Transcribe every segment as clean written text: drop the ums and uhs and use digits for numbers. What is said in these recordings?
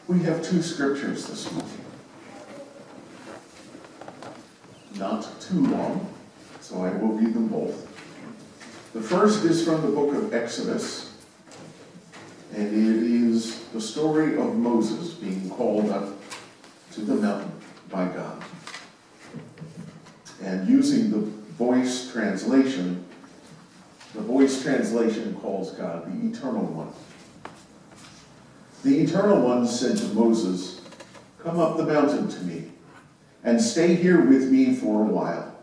We have two scriptures this morning. Not too long, so I will read them both. The first is from the book of Exodus, and it is the story of Moses being called up to the mountain by God. And using the voice translation calls God the Eternal One. The Eternal One said to Moses, "Come up the mountain to me, and stay here with me for a while.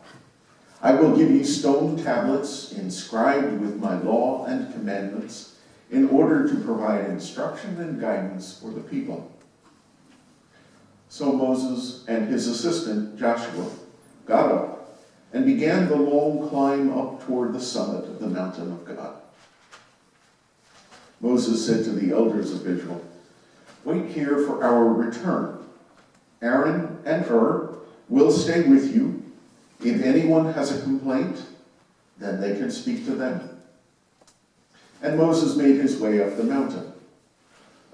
I will give you stone tablets inscribed with my law and commandments in order to provide instruction and guidance for the people." So Moses and his assistant Joshua got up and began the long climb up toward the summit of the mountain of God. Moses said to the elders of Israel, "Wait here for our return. Aaron and Hur will stay with you. If anyone has a complaint, then they can speak to them." And Moses made his way up the mountain.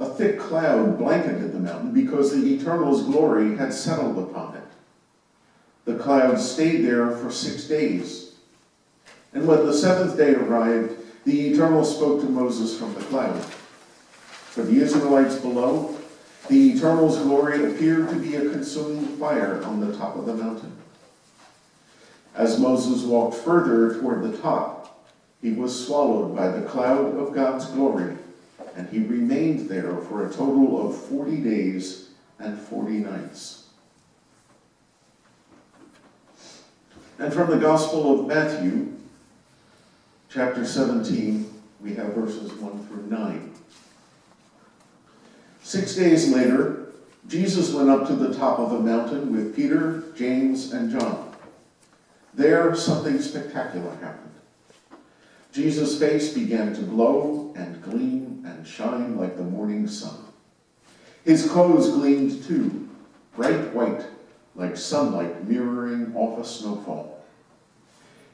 A thick cloud blanketed the mountain because the Eternal's glory had settled upon it. The cloud stayed there for 6 days. And when the seventh day arrived, the Eternal spoke to Moses from the cloud. For the Israelites below, the Eternal's glory appeared to be a consuming fire on the top of the mountain. As Moses walked further toward the top, he was swallowed by the cloud of God's glory, and he remained there for a total of 40 days and 40 nights. And from the Gospel of Matthew, chapter 17, we have verses 1 through 9. 6 days later, Jesus went up to the top of a mountain with Peter, James, and John. There, something spectacular happened. Jesus' face began to glow and gleam and shine like the morning sun. His clothes gleamed too, bright white, like sunlight mirroring off a snowfall.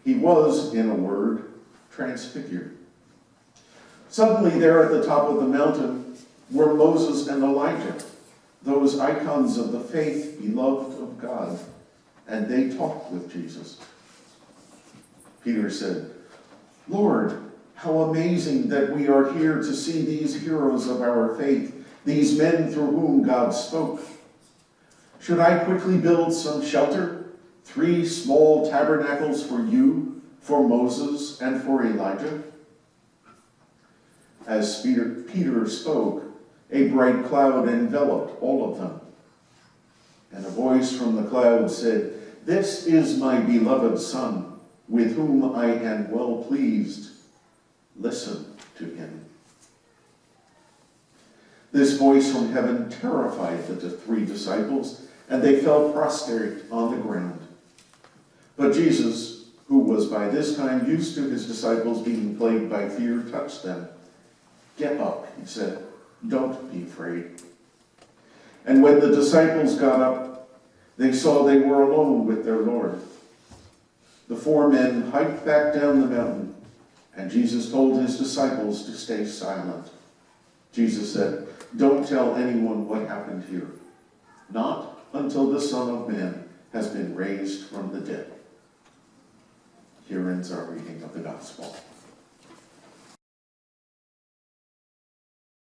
He was, in a word, transfigured. Suddenly, there at the top of the mountain were Moses and Elijah, those icons of the faith beloved of God, and they talked with Jesus. Peter said, "Lord, how amazing that we are here to see these heroes of our faith, these men through whom God spoke. Should I quickly build some shelter, 3 small tabernacles for you, for Moses, and for Elijah?" As Peter spoke, a bright cloud enveloped all of them. And a voice from the cloud said, "This is my beloved Son, with whom I am well pleased. Listen to him." This voice from heaven terrified the 3 disciples, and they fell prostrate on the ground. But Jesus, who was by this time used to his disciples being plagued by fear, touched them. "Get up," he said. "Don't be afraid." And when the disciples got up, they saw they were alone with their Lord. The 4 men hiked back down the mountain, and Jesus told his disciples to stay silent. Jesus said, "Don't tell anyone what happened here, not until the Son of Man has been raised from the dead." Here ends our reading of the Gospel.